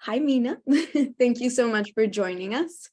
Hi, Meena. Thank you so much for joining us.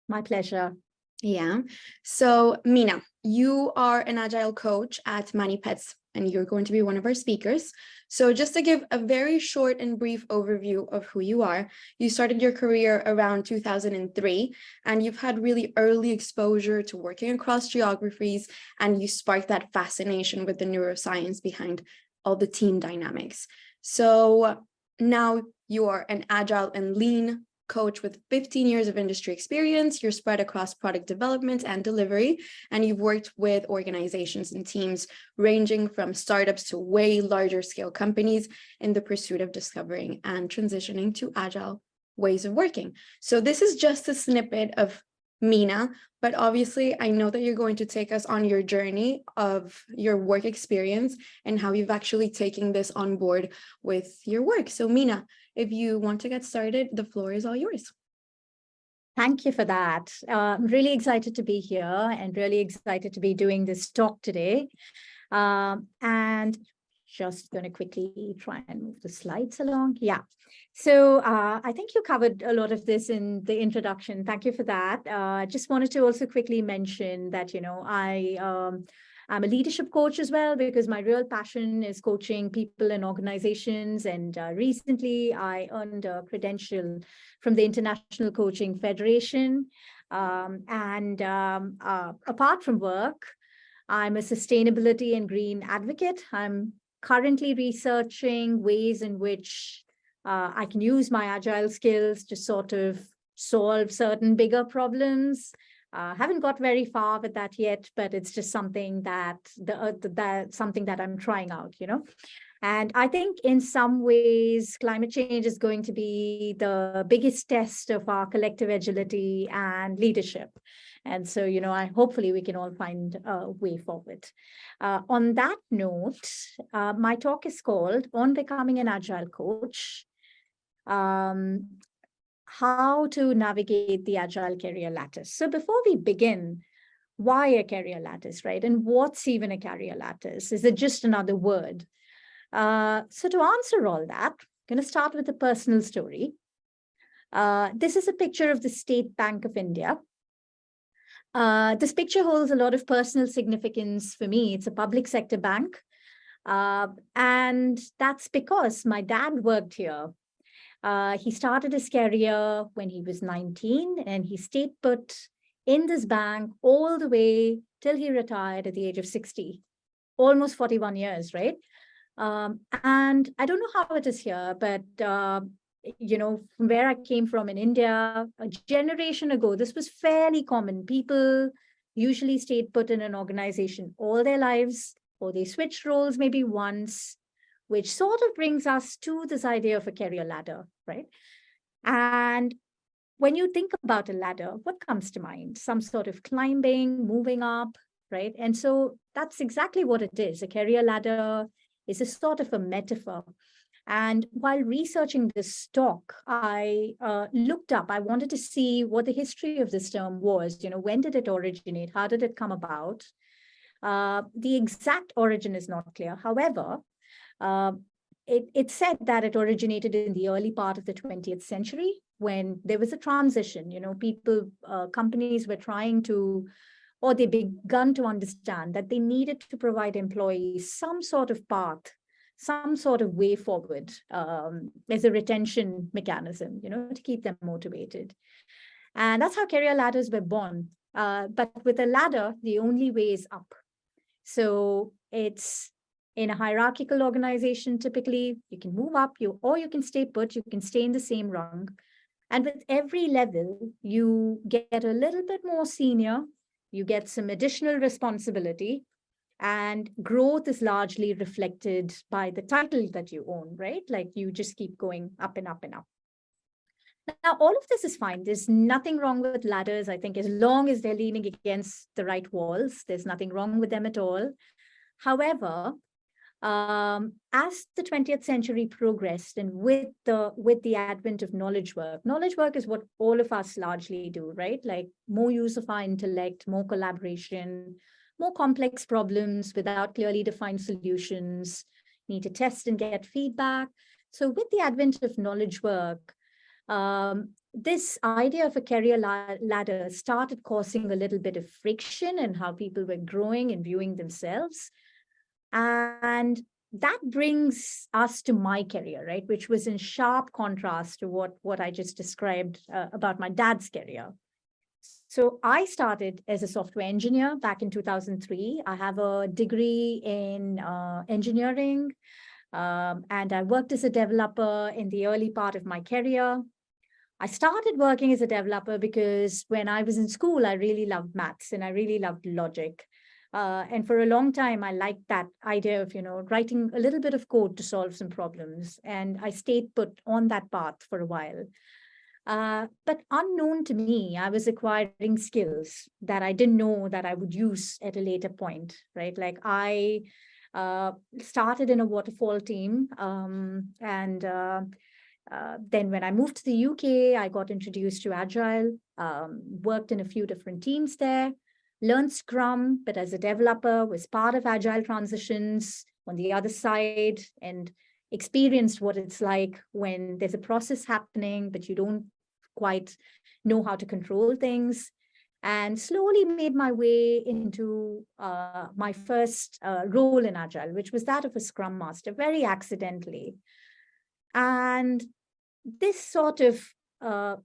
My pleasure. Yeah. So, Meena, you are an Agile coach at ManiPets, and you're going to be one of our speakers. So just to give a very short and brief overview of who you are, you started your career around 2003, and you've had really early exposure to working across geographies, and you sparked that fascination with the neuroscience behind all the team dynamics. So now you are an Agile and Lean coach with 15 years of industry experience. You're spread across product development and delivery, and you've worked with organizations and teams ranging from startups to way larger scale companies in the pursuit of discovering and transitioning to agile ways of working. So this is just a snippet of Meena, but obviously I know that you're going to take us on your journey of your work experience and how you've actually taken this on board with your work. So Meena, if you want to get started, the floor is all yours. Thank you for that. I'm really excited to be here and really excited to be doing this talk today. And just going to quickly try and move the slides along. Yeah. So I think you covered a lot of this in the introduction. Thank you for that. Just wanted to also quickly mention that, I'm a leadership coach as well, because my real passion is coaching people and organizations. And recently I earned a credential from the International Coaching Federation. Apart from work, I'm a sustainability and green advocate. I'm currently researching ways in which I can use my agile skills to sort of solve certain bigger problems. Haven't got very far with that yet, but it's just something that something that I'm trying out, And I think in some ways, climate change is going to be the biggest test of our collective agility and leadership. And so, hopefully we can all find a way forward. On that note, my talk is called On Becoming an Agile Coach. How to navigate the Agile career lattice. So before we begin, why a career lattice, right? And what's even a career lattice? Is it just another word? So to answer all that, I'm going to start with a personal story. This is a picture of the State Bank of India. This picture holds a lot of personal significance for me. It's a public sector bank. And that's because my dad worked here. He started his career when he was 19, and he stayed put in this bank all the way till he retired at the age of 60, almost 41 years, right? And I don't know how it is here, but, from where I came from in India, a generation ago, this was fairly common. People usually stayed put in an organization all their lives, or they switched roles maybe once, which sort of brings us to this idea of a career ladder, right? And when you think about a ladder, what comes to mind? Some sort of climbing, moving up, right? And so that's exactly what it is. A career ladder is a sort of a metaphor. And while researching this talk, I looked up, I wanted to see what the history of this term was. When did it originate? How did it come about? The exact origin is not clear. However, it's said that it originated in the early part of the 20th century when there was a transition. Companies were trying to, or they begun to understand that they needed to provide employees some sort of path, some sort of way forward as a retention mechanism, to keep them motivated. And that's how career ladders were born. But with a ladder, the only way is up. So it's in a hierarchical organization, typically, you can move up, or you can stay put, you can stay in the same rung. And with every level, you get a little bit more senior, you get some additional responsibility, and growth is largely reflected by the title that you own, right? Like you just keep going up and up and up. Now, all of this is fine. There's nothing wrong with ladders. I think as long as they're leaning against the right walls, there's nothing wrong with them at all. However, as the 20th century progressed, and with the advent of knowledge work is what all of us largely do, right? Like more use of our intellect, more collaboration, more complex problems without clearly defined solutions, need to test and get feedback. So with the advent of knowledge work, this idea of a career ladder started causing a little bit of friction in how people were growing and viewing themselves. And that brings us to my career, right, which was in sharp contrast to what I just described about my dad's career. So I started as a software engineer back in 2003. I have a degree in engineering, and I worked as a developer in the early part of my career. I started working as a developer because when I was in school, I really loved maths and I really loved logic. And for a long time, I liked that idea of, writing a little bit of code to solve some problems. And I stayed put on that path for a while. But unknown to me, I was acquiring skills that I didn't know that I would use at a later point, right? Like I started in a waterfall team, and then when I moved to the UK, I got introduced to Agile, worked in a few different teams there, learned Scrum, but as a developer was part of Agile transitions on the other side, and experienced what it's like when there's a process happening, but you don't quite know how to control things, and slowly made my way into my first role in Agile, which was that of a Scrum Master, very accidentally. And this sort of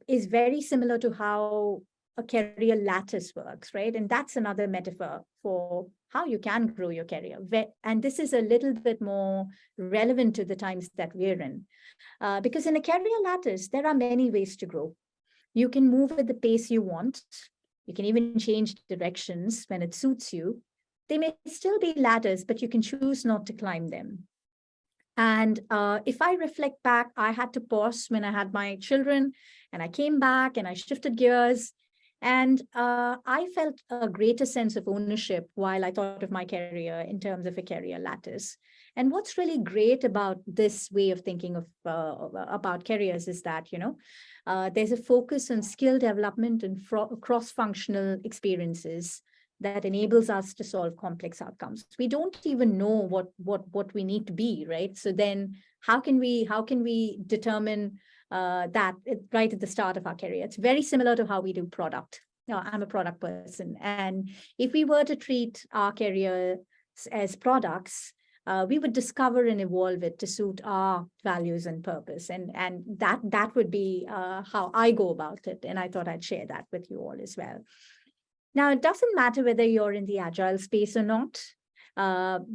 is very similar to how a career lattice works, right? And that's another metaphor for how you can grow your career. And this is a little bit more relevant to the times that we're in. Because in a career lattice, there are many ways to grow. You can move at the pace you want. You can even change directions when it suits you. They may still be ladders, but you can choose not to climb them. And if I reflect back, I had to pause when I had my children, and I came back and I shifted gears. And I felt a greater sense of ownership while I thought of my career in terms of a career lattice. And what's really great about this way of thinking of about careers is that, there's a focus on skill development and cross-functional experiences that enables us to solve complex outcomes. We don't even know what we need to be, right? So then how can we determine that right at the start of our career? It's very similar to how we do product. I'm a product person. And if we were to treat our career as products, we would discover and evolve it to suit our values and purpose. And that would be how I go about it. And I thought I'd share that with you all as well. Now, it doesn't matter whether you're in the Agile space or not.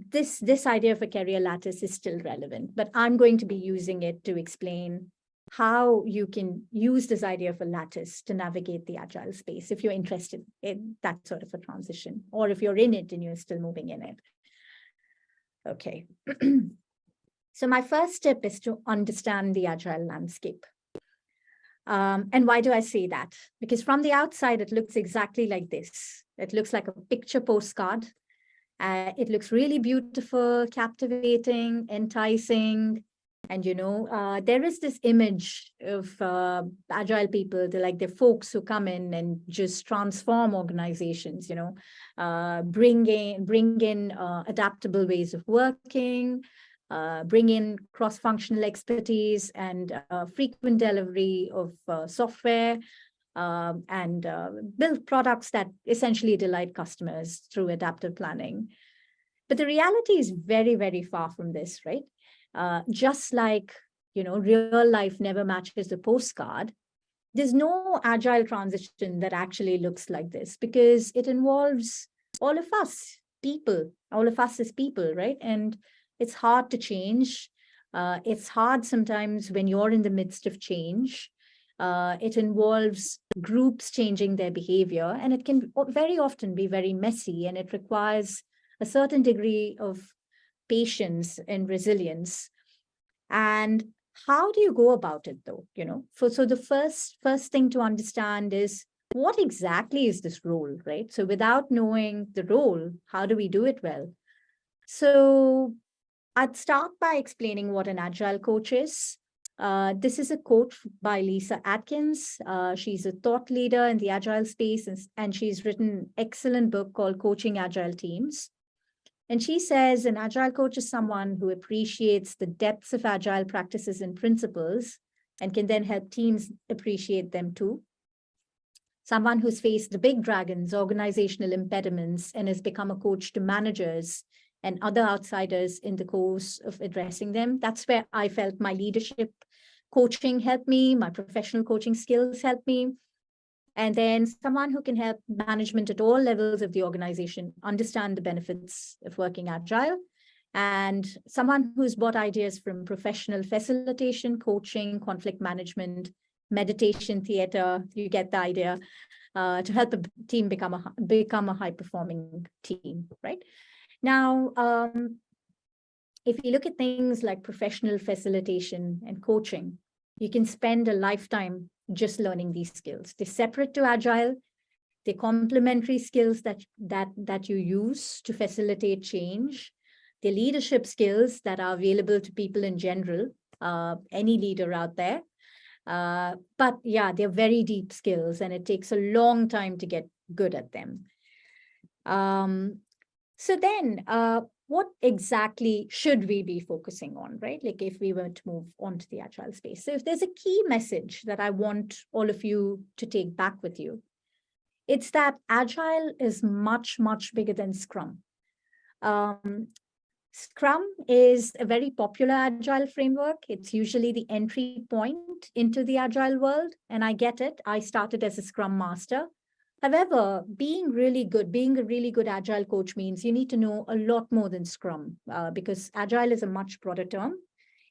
This idea of a career lattice is still relevant, but I'm going to be using it to explain how you can use this idea of a lattice to navigate the Agile space if you're interested in that sort of a transition, or if you're in it and you're still moving in it. Okay. So my first tip is to understand the Agile landscape. And why do I say that? Because from the outside, it looks exactly like this. It looks like a picture postcard. It looks really beautiful, captivating, enticing. And, there is this image of Agile people. They're folks who come in and just transform organizations, bring in adaptable ways of working, bring in cross-functional expertise and frequent delivery of software, and build products that essentially delight customers through adaptive planning. But the reality is very, very far from this, right? Just like, real life never matches the postcard, there's no Agile transition that actually looks like this, because it involves all of us as people, right? And it's hard to change. It's hard sometimes when you're in the midst of change. It involves groups changing their behavior, and it can very often be very messy, and it requires a certain degree of patience and resilience. And how do you go about it, though? So the first thing to understand is, what exactly is this role, right? So without knowing the role, how do we do it well? So I'd start by explaining what an Agile coach is. This is a quote by Lisa Atkins. She's a thought leader in the Agile space, and she's written an excellent book called Coaching Agile Teams. And she says an Agile coach is someone who appreciates the depths of Agile practices and principles and can then help teams appreciate them too. Someone who's faced the big dragons, organizational impediments, and has become a coach to managers and other outsiders in the course of addressing them. That's where I felt my leadership coaching helped me, my professional coaching skills helped me. And then someone who can help management at all levels of the organization understand the benefits of working agile, and someone who's brought ideas from professional facilitation, coaching, conflict management, meditation, theater, you get the idea, to help the team become a high-performing team, right? Now, if you look at things like professional facilitation and coaching, you can spend a lifetime just learning these skills. They're separate to agile. They're complementary skills that you use to facilitate change. They're leadership skills that are available to people in general, any leader out there. But yeah, they're very deep skills, and it takes a long time to get good at them. So then, what exactly should we be focusing on, right? Like if we were to move on to the agile space. So if there's a key message that I want all of you to take back with you, it's that agile is much, much bigger than Scrum. Scrum is a very popular agile framework. It's usually the entry point into the agile world. And I get it. I started as a Scrum master. However, being a really good agile coach means you need to know a lot more than Scrum, because agile is a much broader term.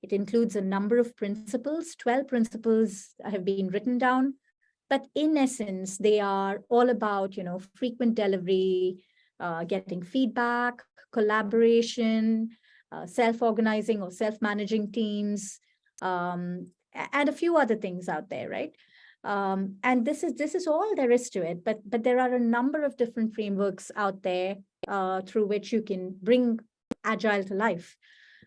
It includes a number of principles. 12 principles have been written down, but in essence, they are all about, frequent delivery, getting feedback, collaboration, self-organizing or self-managing teams, and a few other things out there, right? And this is all there is to it, but there are a number of different frameworks out there through which you can bring agile to life.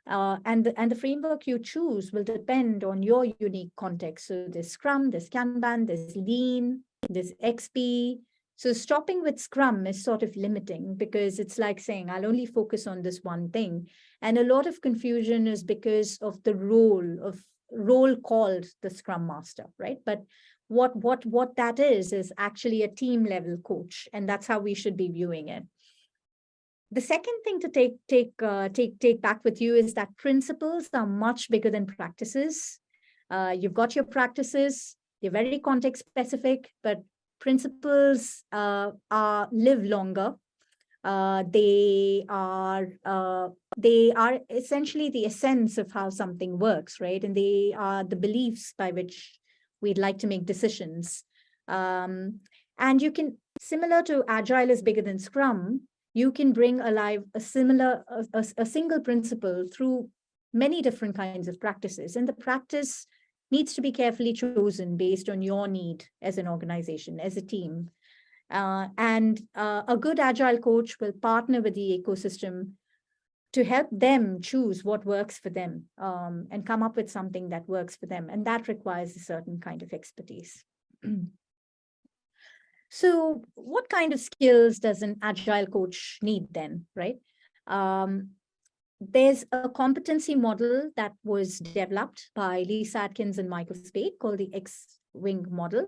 And the framework you choose will depend on your unique context. So there's Scrum, there's Kanban, there's Lean, there's XP. So stopping with Scrum is sort of limiting, because it's like saying, I'll only focus on this one thing. And a lot of confusion is because of the role called the Scrum Master, right? But what that is actually a team level coach, and that's how we should be viewing it. The second thing to take back with you is that principles are much bigger than practices. You've got your practices, they're very context specific, but principles live longer. They are essentially the essence of how something works, right? And they are the beliefs by which we'd like to make decisions. And you can, similar to Agile is bigger than Scrum, you can bring alive a single principle through many different kinds of practices. And the practice needs to be carefully chosen based on your need as an organization, as a team. And a good Agile coach will partner with the ecosystem to help them choose what works for them, and come up with something that works for them. And that requires a certain kind of expertise. So what kind of skills does an Agile coach need then, right? There's a competency model that was developed by Lisa Atkins and Michael Spade called the X-Wing model.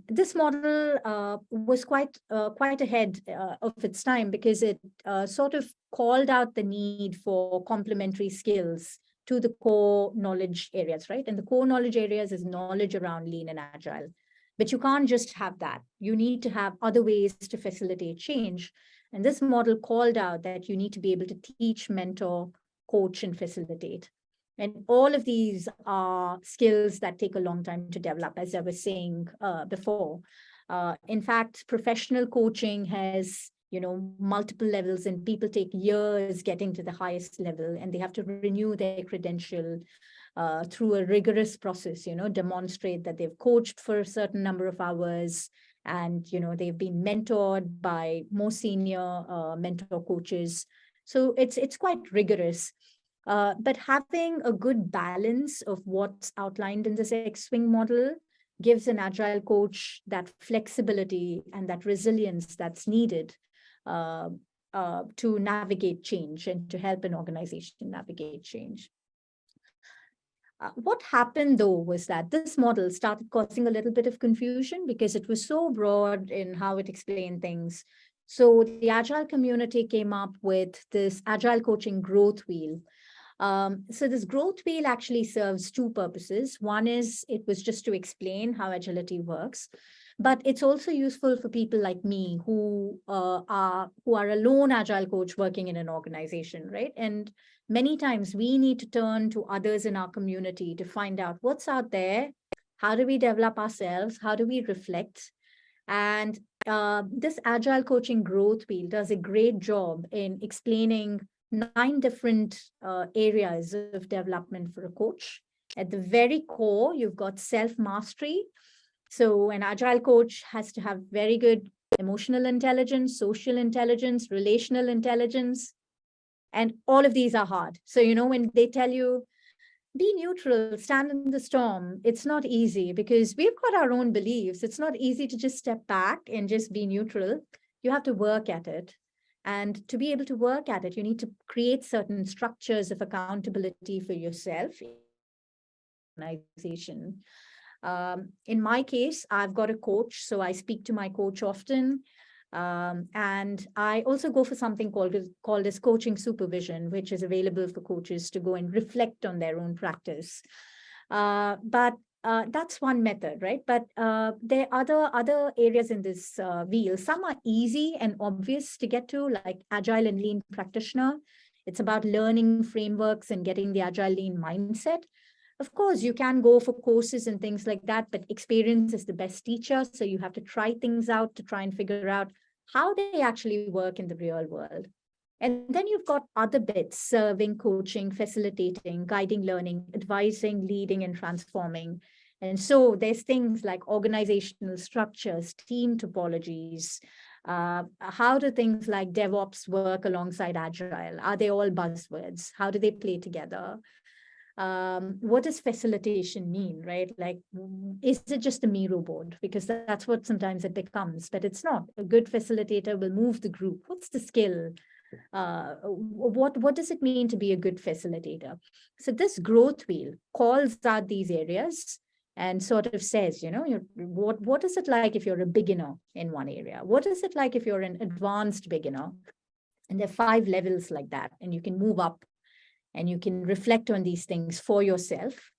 This model was quite ahead of its time, because it sort of called out the need for complementary skills to the core knowledge areas, right? And the core knowledge areas is knowledge around Lean and Agile. But you can't just have that. You need to have other ways to facilitate change. And this model called out that you need to be able to teach, mentor, coach, and facilitate. And all of these are skills that take a long time to develop, as I was saying before. In fact, professional coaching has, multiple levels, and people take years getting to the highest level, and they have to renew their credential through a rigorous process, demonstrate that they've coached for a certain number of hours, and, they've been mentored by more senior mentor coaches. So it's quite rigorous. But having a good balance of what's outlined in this X-Wing model gives an Agile coach that flexibility and that resilience that's needed to navigate change and to help an organization navigate change. What happened though was that this model started causing a little bit of confusion because it was so broad in how it explained things. So the Agile community came up with this Agile coaching growth wheel. So this growth wheel actually serves two purposes. One is it was just to explain how agility works, but it's also useful for people like me who are a lone Agile coach working in an organization, right? And many times we need to turn to others in our community to find out what's out there, how do we develop ourselves, how do we reflect, and this Agile coaching growth wheel does a great job in explaining 9 different areas of development for a coach. At the very core, you've got self-mastery. So an Agile coach has to have very good emotional intelligence, social intelligence, relational intelligence, and all of these are hard. So, when they tell you, be neutral, stand in the storm, it's not easy because we've got our own beliefs. It's not easy to just step back and just be neutral. You have to work at it. And to be able to work at it, you need to create certain structures of accountability for yourself, organization. In my case, I've got a coach, so I speak to my coach often. And I also go for something called as coaching supervision, which is available for coaches to go and reflect on their own practice. But that's one method, right? But there are other areas in this wheel. Some are easy and obvious to get to, like Agile and Lean practitioner. It's about learning frameworks and getting the Agile Lean mindset. Of course, you can go for courses and things like that, but experience is the best teacher. So you have to try things out to try and figure out how they actually work in the real world. And then you've got other bits: serving, coaching, facilitating, guiding learning, advising, leading, and transforming. And so there's things like organizational structures, team topologies. How do things like DevOps work alongside Agile? Are they all buzzwords? How do they play together? What does facilitation mean, right? Like, is it just a Miro board? Because that's what sometimes it becomes, but it's not. A good facilitator will move the group. What's the skill? What does it mean to be a good facilitator? So this growth wheel calls out these areas and sort of says, what is it like if you're a beginner in one area? What is it like if you're an advanced beginner? And there are 5 levels like that, and you can move up and you can reflect on these things for yourself.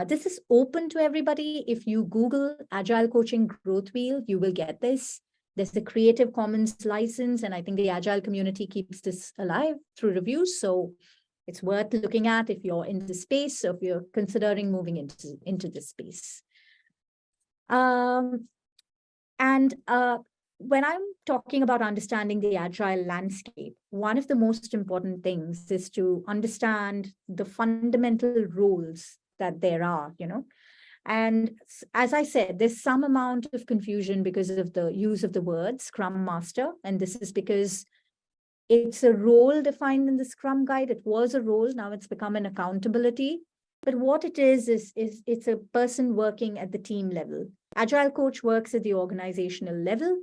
This is open to everybody. If you Google Agile Coaching Growth Wheel, you will get this. There's the Creative Commons license, and I think the Agile community keeps this alive through reviews. So it's worth looking at if you're in the space, or if you're considering moving into this space. When I'm talking about understanding the Agile landscape, one of the most important things is to understand the fundamental roles that there are, And as I said, there's some amount of confusion because of the use of the word Scrum Master. And this is because it's a role defined in the Scrum Guide. It was a role, now it's become an accountability. But what it is it's a person working at the team level. Agile coach works at the organizational level.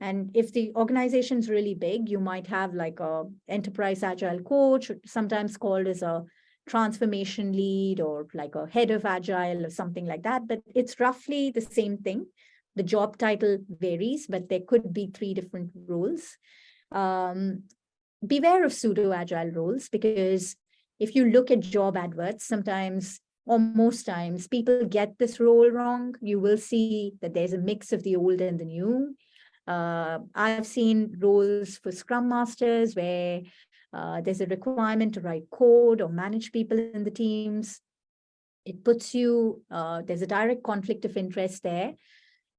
And if the organization's really big, you might have like a enterprise Agile coach, sometimes called as a transformation lead or like a head of Agile or something like that. But it's roughly the same thing. The job title varies, but there could be 3 different roles. Beware of pseudo-Agile roles, because if you look at job adverts, sometimes or most times people get this role wrong. You will see that there's a mix of the old and the new. I've seen roles for Scrum Masters where there's a requirement to write code or manage people in the teams. It puts you, there's a direct conflict of interest there.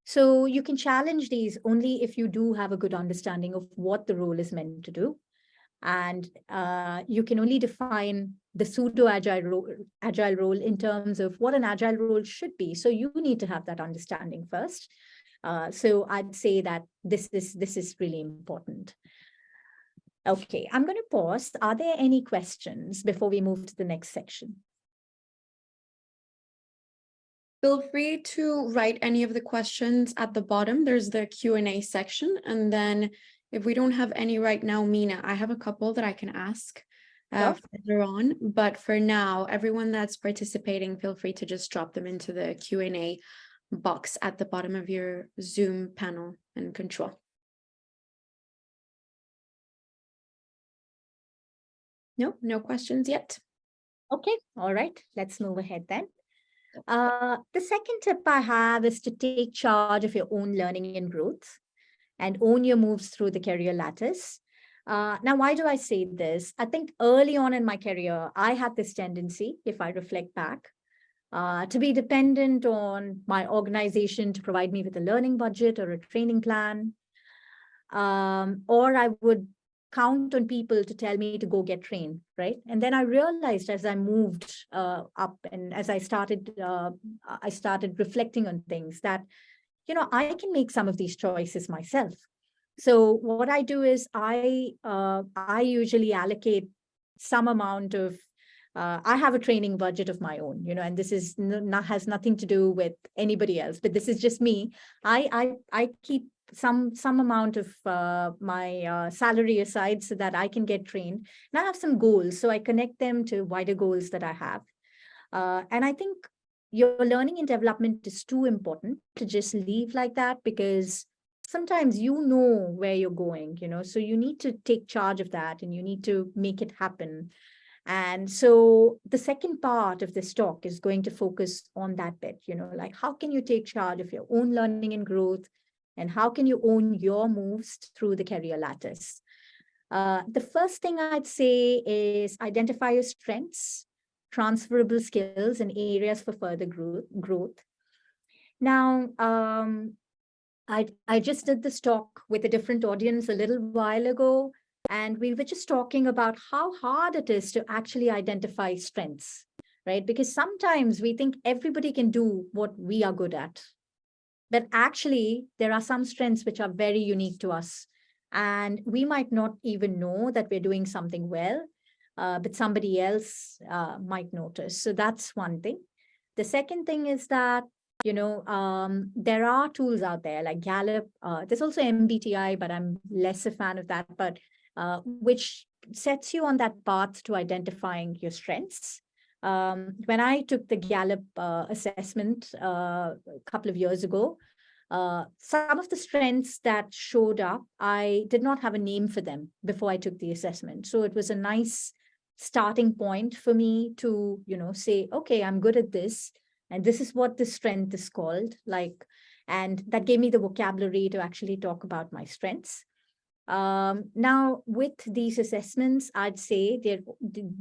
So you can challenge these only if you do have a good understanding of what the role is meant to do. And you can only define the pseudo-agile role in terms of what an agile role should be. So you need to have that understanding first. So I'd say that this is really important. Okay, I'm going to pause. Are there any questions before we move to the next section? Feel free to write any of the questions at the bottom. There's the Q&A section. And then if we don't have any right now, Meena, I have a couple that I can ask. further on. But for now, everyone that's participating, feel free to just drop them into the Q&A box at the bottom of your Zoom panel and control. No questions yet. Okay, all right, let's move ahead then. The second tip I have is to take charge of your own learning and growth and own your moves through the career lattice. Now, why do I say this? I think early on in my career, I had this tendency, if I reflect back, to be dependent on my organization to provide me with a learning budget or a training plan. Or I would count on people to tell me to go get trained, right? And then I realized as I moved up and as I started reflecting on things that, I can make some of these choices myself. So what I do is I usually allocate some amount of, I have a training budget of my own, and this is has nothing to do with anybody else, but this is just me. I keep some amount of my salary aside so that I can get trained. And I have some goals, so I connect them to wider goals that I have. And I think your learning and development is too important to just leave like that, because sometimes you know where you're going, so you need to take charge of that and you need to make it happen. And so the second part of this talk is going to focus on that bit, like how can you take charge of your own learning and growth, and how can you own your moves through the career lattice? The first thing I'd say is identify your strengths, transferable skills, and areas for further growth. Now, I just did this talk with a different audience a little while ago, and we were just talking about how hard it is to actually identify strengths, right? Because sometimes we think everybody can do what we are good at. But actually, there are some strengths which are very unique to us. And we might not even know that we're doing something well, but somebody else might notice. So that's one thing. The second thing is that, there are tools out there like Gallup. There's also MBTI, but I'm less a fan of that, but which sets you on that path to identifying your strengths. When I took the Gallup assessment a couple of years ago, some of the strengths that showed up, I did not have a name for them before I took the assessment. So it was a nice starting point for me to, say, okay, I'm good at this, and this is what this strength is called, and that gave me the vocabulary to actually talk about my strengths. Now, with these assessments, I'd say they're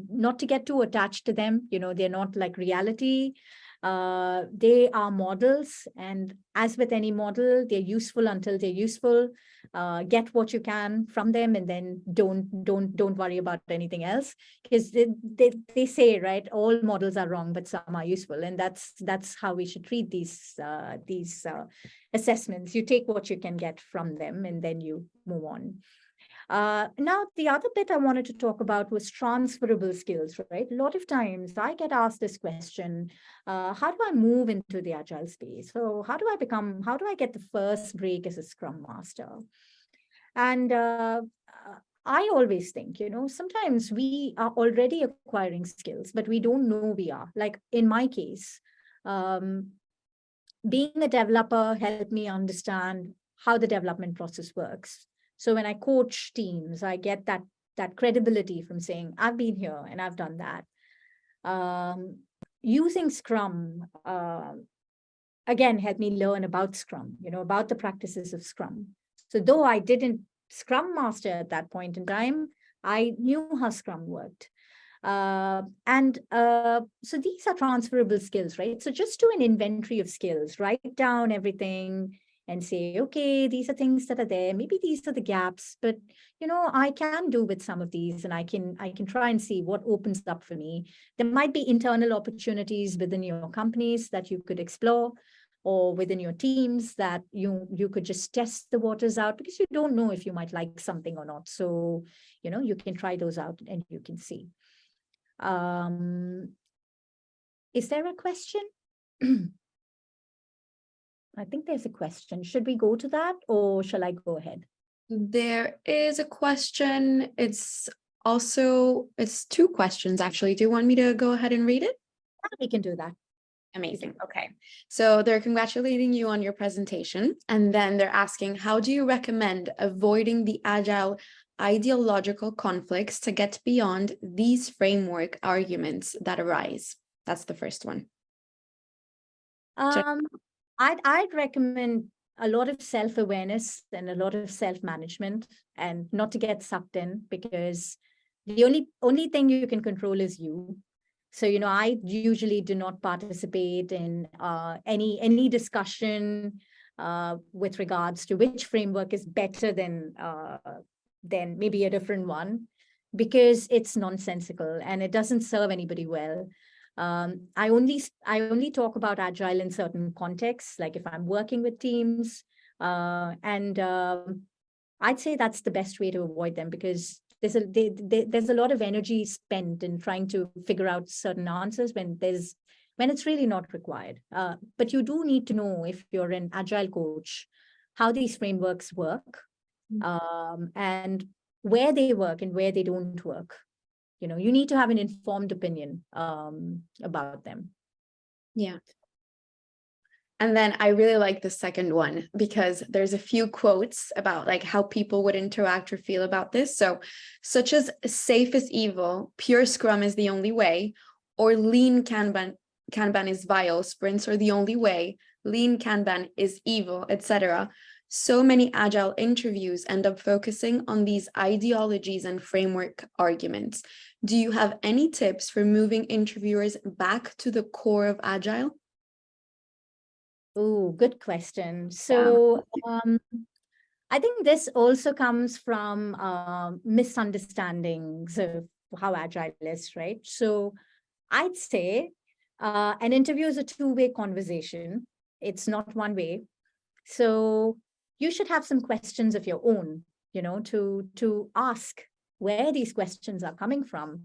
not to get too attached to them. They're not like reality. They are models. And as with any model, they're useful until they're useful. Get what you can from them, and then don't worry about anything else, because they say, right, all models are wrong, but some are useful. And that's how we should treat these assessments. You take what you can get from them, and then you move on. Now, the other bit I wanted to talk about was transferable skills, right? A lot of times I get asked this question, how do I move into the Agile space? So how do I get the first break as a Scrum Master? And I always think, sometimes we are already acquiring skills, but we don't know we are. Like in my case, being a developer helped me understand how the development process works. So when I coach teams, I get that credibility from saying, I've been here and I've done that. Using Scrum, again, helped me learn about Scrum, about the practices of Scrum. So though I didn't Scrum master at that point in time, I knew how Scrum worked. So these are transferable skills, right? So just do an inventory of skills, write down everything and say, okay, these are things that are there. Maybe these are the gaps, but I can do with some of these, and I can try and see what opens up for me. There might be internal opportunities within your companies that you could explore, or within your teams that you could just test the waters out, because you don't know if you might like something or not. So, you can try those out and you can see. Is there a question? I think there's a question. Should we go to that, or shall I go ahead? There is a question. It's also, it's two questions actually. Do you want me to go ahead and read it? We can do that. Amazing. Okay. So they're congratulating you on your presentation. And then they're asking, how do you recommend avoiding the agile ideological conflicts to get beyond these framework arguments that arise? That's the first one. I'd recommend a lot of self-awareness and a lot of self-management, and not to get sucked in, because the only thing you can control is you. So, I usually do not participate in any discussion with regards to which framework is better than maybe a different one, because it's nonsensical and it doesn't serve anybody well. I only talk about Agile in certain contexts, like if I'm working with teams, and I'd say that's the best way to avoid them, because there's a lot of energy spent in trying to figure out certain answers when it's really not required. But you do need to know, if you're an Agile coach, how these frameworks work, and where they work and where they don't work. You need to have an informed opinion about them. Yeah. And then I really like the second one, because there's a few quotes about like how people would interact or feel about this. So, such as safe is evil, pure Scrum is the only way, or lean Kanban is vile, sprints are the only way, lean Kanban is evil, etc. So many Agile interviews end up focusing on these ideologies and framework arguments. Do you have any tips for moving interviewers back to the core of Agile? Oh, good question. So I think this also comes from misunderstandings of how Agile is, right? So I'd say an interview is a two-way conversation. It's not one way. So you should have some questions of your own, to ask where these questions are coming from.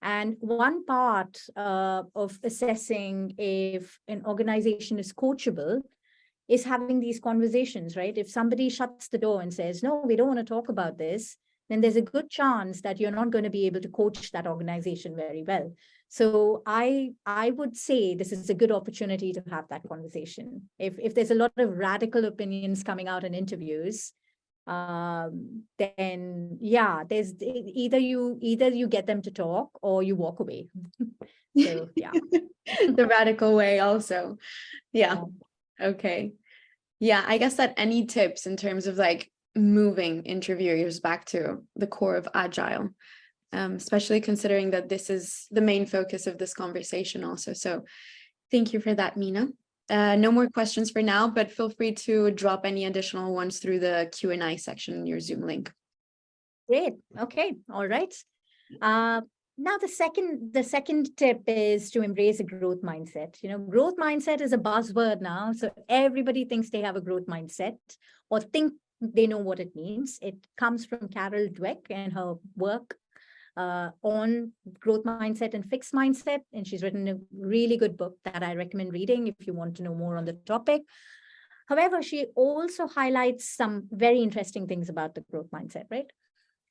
And one part of assessing if an organization is coachable is having these conversations, right? If somebody shuts the door and says, no, we don't want to talk about this, then there's a good chance that you're not going to be able to coach that organization very well. So I would say this is a good opportunity to have that conversation. If there's a lot of radical opinions coming out in interviews, then yeah, there's either you get them to talk or you walk away. So yeah. The radical way also. Yeah. Okay. Yeah, I guess that any tips in terms of like moving interviewers back to the core of Agile, especially considering that this is the main focus of this conversation also. So thank you for that, Meena. No more questions for now, but feel free to drop any additional ones through the Q&A section in your Zoom link. Great. Okay. All right. Now the second tip is to embrace a growth mindset. Growth mindset is a buzzword now. So everybody thinks they have a growth mindset or think they know what it means. It comes from Carol Dweck and her work on growth mindset and fixed mindset. And she's written a really good book that I recommend reading if you want to know more on the topic. However, she also highlights some very interesting things about the growth mindset, right?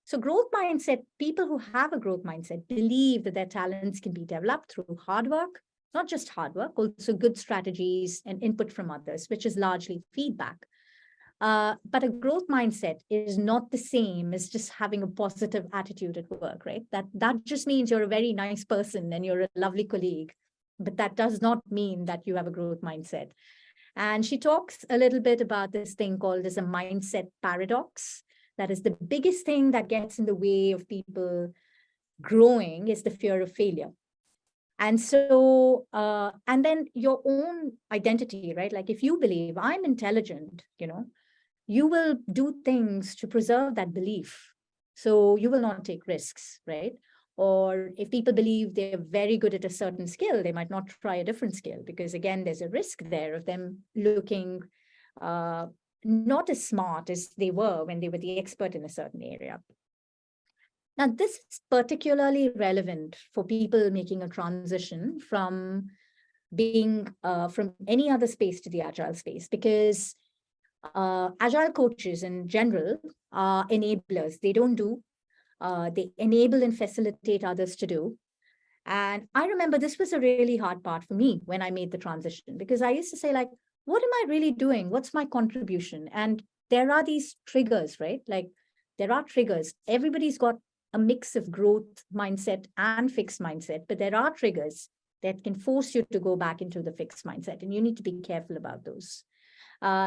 So growth mindset, people who have a growth mindset believe that their talents can be developed through hard work, not just hard work, also good strategies and input from others, which is largely feedback. But a growth mindset is not the same as just having a positive attitude at work, right? That just means you're a very nice person and you're a lovely colleague, but that does not mean that you have a growth mindset. And she talks a little bit about this thing called as a mindset paradox. That is the biggest thing that gets in the way of people growing is the fear of failure. And so, and then your own identity, right? Like if you believe I'm intelligent, you will do things to preserve that belief. So you will not take risks, right? Or if people believe they're very good at a certain skill, they might not try a different skill because again, there's a risk there of them looking not as smart as they were when they were the expert in a certain area. Now, this is particularly relevant for people making a transition from being from any other space to the Agile space, because Agile coaches in general are enablers. They don't do. They enable and facilitate others to do. And I remember this was a really hard part for me when I made the transition, because I used to say, like, what am I really doing? What's my contribution? And there are these triggers, right? Like, there are triggers. Everybody's got a mix of growth mindset and fixed mindset, but there are triggers that can force you to go back into the fixed mindset. And you need to be careful about those.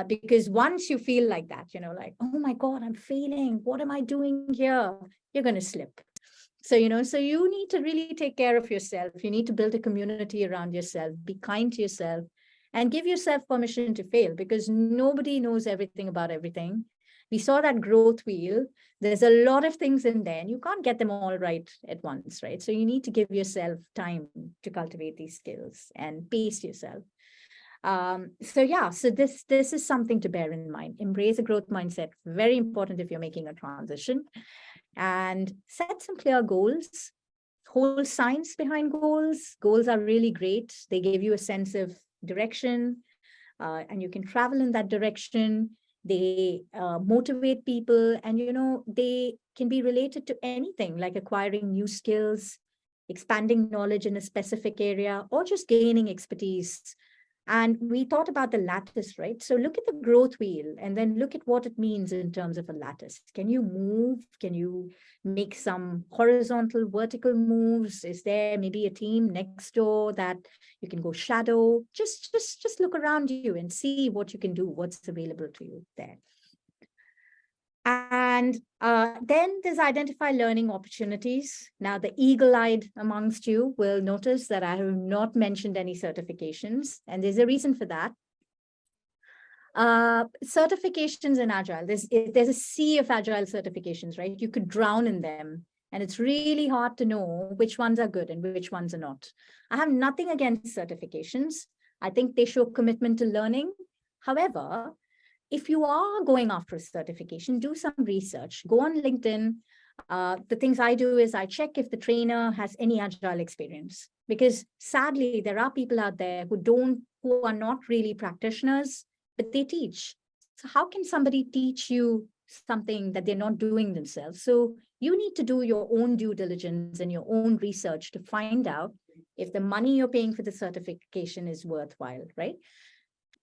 Because once you feel like that, like, oh my God, I'm failing. What am I doing here? You're going to slip. So, so you need to really take care of yourself. You need to build a community around yourself, be kind to yourself, and give yourself permission to fail, because nobody knows everything about everything. We saw that growth wheel. There's a lot of things in there, and you can't get them all right at once, right? So you need to give yourself time to cultivate these skills and pace yourself. So this is something to bear in mind. Embrace a growth mindset. Very important if you're making a transition. And set some clear goals. Whole science behind goals. Goals are really great. They give you a sense of direction, and you can travel in that direction. They motivate people, and they can be related to anything, like acquiring new skills, expanding knowledge in a specific area, or just gaining expertise. And we thought about the lattice, right? So look at the growth wheel and then look at what it means in terms of a lattice. Can you move? Can you make some horizontal, vertical moves? Is there maybe a team next door that you can go shadow? Just look around you and see what you can do, what's available to you there. And then there's identify learning opportunities. Now, the eagle-eyed amongst you will notice that I have not mentioned any certifications, and there's a reason for that. Certifications in Agile, there's a sea of Agile certifications, right? You could drown in them, and it's really hard to know which ones are good and which ones are not. I have nothing against certifications. I think they show commitment to learning. However, if you are going after a certification, do some research, go on LinkedIn. The things I do is I check if the trainer has any Agile experience, because sadly, there are people out there who are not really practitioners, but they teach. So how can somebody teach you something that they're not doing themselves? So you need to do your own due diligence and your own research to find out if the money you're paying for the certification is worthwhile, right?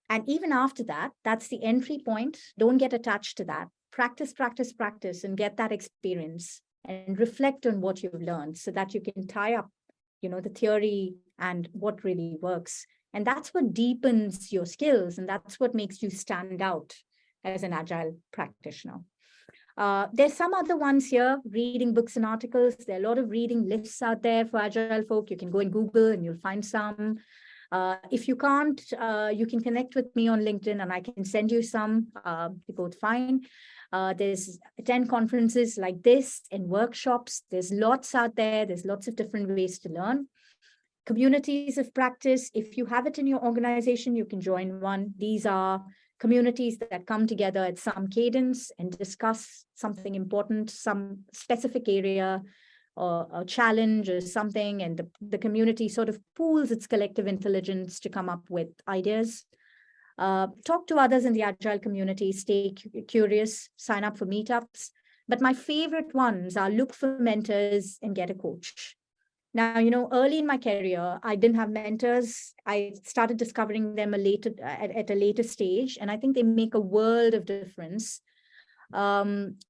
And even after that, that's the entry point. Don't get attached to that. Practice, practice, practice, and get that experience and reflect on what you've learned so that you can tie up, the theory and what really works. And that's what deepens your skills. And that's what makes you stand out as an Agile practitioner. There's some other ones here, reading books and articles. There are a lot of reading lists out there for Agile folk. You can go in Google and you'll find some. If you can't, you can connect with me on LinkedIn and I can send you some. We both fine. There's attend conferences like this and workshops. There's lots out there. There's lots of different ways to learn. Communities of practice. If you have it in your organization, you can join one. These are communities that come together at some cadence and discuss something important, some specific area, or a challenge or something, and the community sort of pools its collective intelligence to come up with ideas. Talk to others in the Agile community, stay curious, sign up for meetups. But my favorite ones are look for mentors and get a coach. Now, early in my career, I didn't have mentors. I started discovering them at a later stage, and I think they make a world of difference. A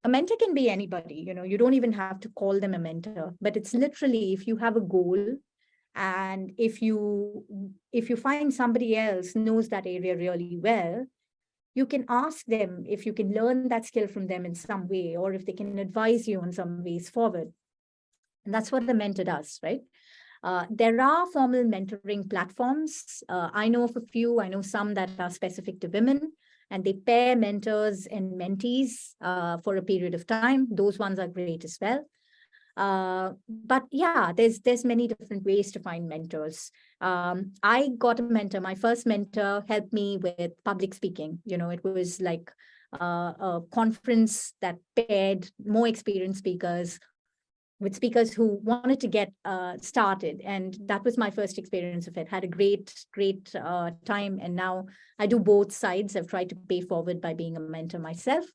mentor can be anybody, you don't even have to call them a mentor, but it's literally if you have a goal and if you find somebody else knows that area really well, you can ask them if you can learn that skill from them in some way, or if they can advise you on some ways forward. And that's what the mentor does, right? There are formal mentoring platforms. I know of a few. I know some that are specific to women, and they pair mentors and mentees for a period of time. Those ones are great as well. But yeah, there's many different ways to find mentors. I got a mentor. My first mentor helped me with public speaking. It was like a conference that paired more experienced speakers with speakers who wanted to get started. And that was my first experience of it. Had a great time. And now I do both sides. I've tried to pay forward by being a mentor myself.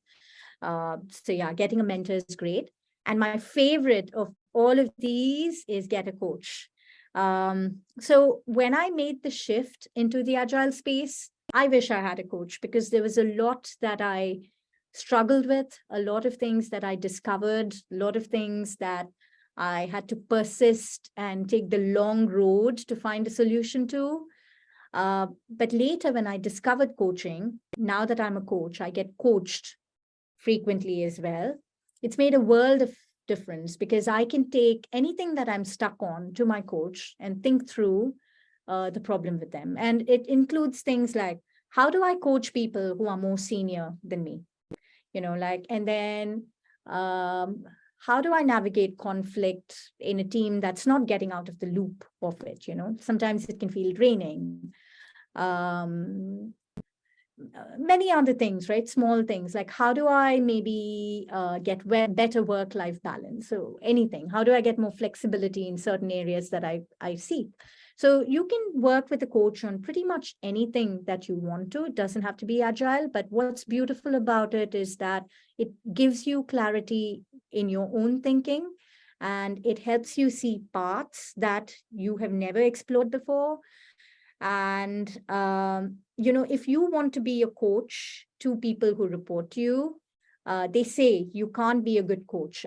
So yeah, getting a mentor is great. And my favorite of all of these is get a coach. So when I made the shift into the agile space, I wish I had a coach, because there was a lot that I struggled with, a lot of things that I discovered, a lot of things that I had to persist and take the long road to find a solution to. But later, when I discovered coaching, now that I'm a coach, I get coached frequently as well. It's made a world of difference, because I can take anything that I'm stuck on to my coach and think through the problem with them. And it includes things like, how do I coach people who are more senior than me? And then how do I navigate conflict in a team that's not getting out of the loop of it? Sometimes it can feel draining. Many other things, right? Small things like, how do I maybe get better work-life balance? So anything, how do I get more flexibility in certain areas that I see? So you can work with a coach on pretty much anything that you want to. It doesn't have to be agile, but what's beautiful about it is that it gives you clarity in your own thinking, and it helps you see paths that you have never explored before. And, if you want to be a coach to people who report to you, they say you can't be a good coach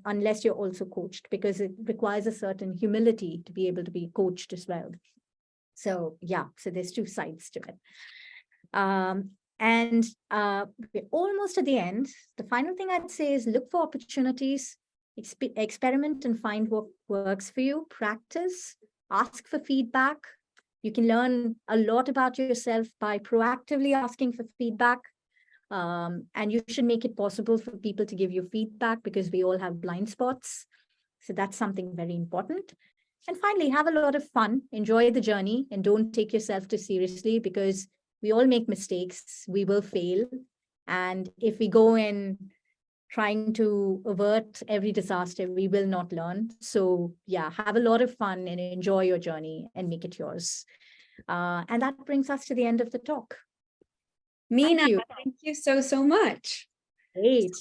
unless you're also coached, because it requires a certain humility to be able to be coached as well. So, yeah, so there's two sides to it. And we're almost at the end. The final thing I'd say is look for opportunities, experiment and find what works for you, practice, ask for feedback. You can learn a lot about yourself by proactively asking for feedback. And you should make it possible for people to give you feedback, because we all have blind spots. So that's something very important. And finally, have a lot of fun, enjoy the journey, and don't take yourself too seriously, because we all make mistakes, we will fail. And if we go in trying to avert every disaster, we will not learn. So yeah, have a lot of fun and enjoy your journey and make it yours. And that brings us to the end of the talk. Meena, thank you so much. Great.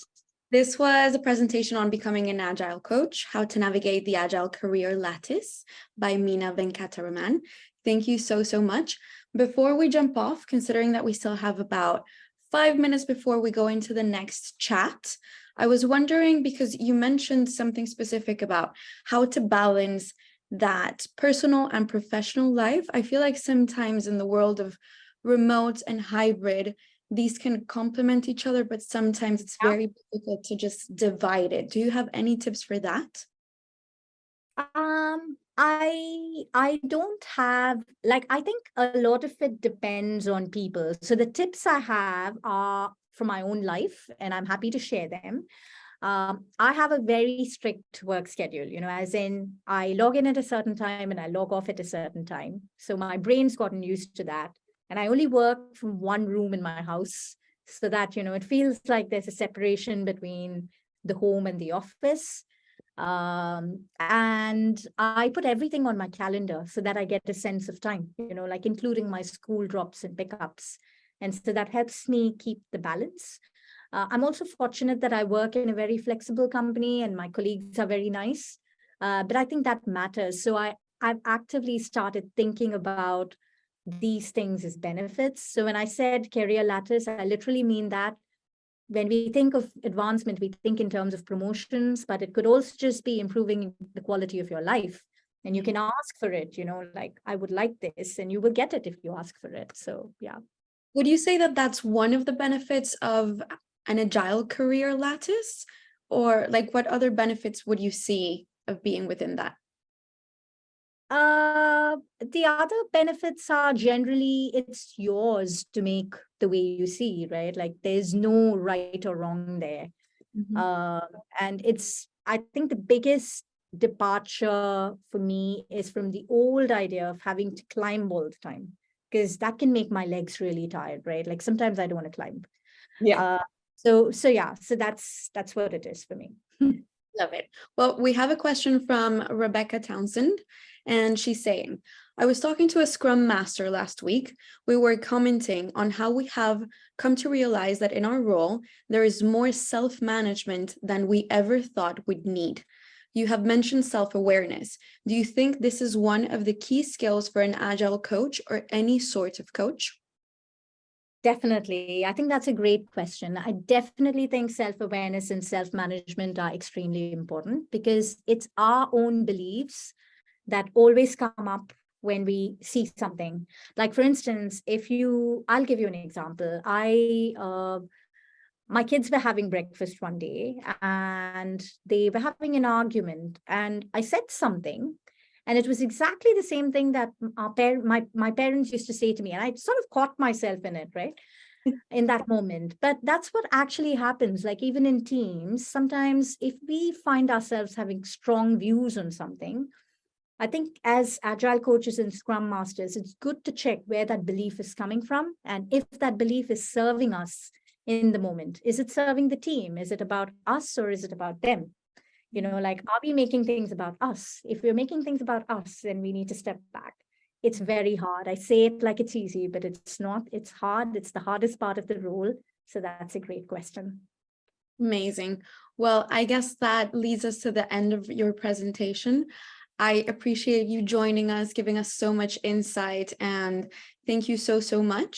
This was a presentation on becoming an Agile coach, how to navigate the Agile career lattice by Meena Venkataram. Thank you so much. Before we jump off, considering that we still have about 5 minutes before we go into the next chat, I was wondering, because you mentioned something specific about how to balance that personal and professional life. I feel like sometimes in the world of remote and hybrid, these can complement each other, but sometimes it's very difficult to just divide it. Do you have any tips for that? I don't have, I think a lot of it depends on people. So the tips I have are from my own life, and I'm happy to share them. I have a very strict work schedule, as in I log in at a certain time and I log off at a certain time. So my brain's gotten used to that. And I only work from one room in my house, so that, it feels like there's a separation between the home and the office. And I put everything on my calendar so that I get a sense of time, including my school drops and pickups. And so that helps me keep the balance. I'm also fortunate that I work in a very flexible company and my colleagues are very nice. But I think that matters. So I've actively started thinking about these things as benefits. So when I said career lattice, I literally mean that when we think of advancement, we think in terms of promotions, but it could also just be improving the quality of your life. And you can ask for it, I would like this, and you will get it if you ask for it. So, yeah. Would you say that that's one of the benefits of an agile career lattice? Or what other benefits would you see of being within that? The other benefits are generally it's yours to make the way you see, right? There's no right or wrong there. And I think the biggest departure for me is from the old idea of having to climb all the time, because that can make my legs really tired, right? Sometimes I don't want to climb. Yeah. So that's what it is for me. Love it. Well, we have a question from Rebecca Townsend, and she's saying, I was talking to a Scrum Master last week. We were commenting on how we have come to realize that in our role, there is more self-management than we ever thought we'd need. You have mentioned self-awareness. Do you think this is one of the key skills for an Agile coach or any sort of coach? Definitely. I think that's a great question. I definitely think self-awareness and self-management are extremely important because it's our own beliefs that always come up when we see something. Like, for instance, I'll give you an example. My kids were having breakfast one day and they were having an argument, and I said something, and it was exactly the same thing that my parents used to say to me, and I sort of caught myself in it, right? In that moment. But that's what actually happens. Like, even in teams, sometimes if we find ourselves having strong views on something, I think as Agile coaches and Scrum Masters, it's good to check where that belief is coming from and if that belief is serving us in the moment. Is it serving the team? Is it about us or is it about them? Like, are we making things about us? If we're making things about us, then we need to step back. It's very hard. I say it like it's easy, but it's not. It's hard. It's the hardest part of the role. So that's a great question. Amazing. Well, I guess that leads us to the end of your presentation. I appreciate you joining us, giving us so much insight, and thank you so much.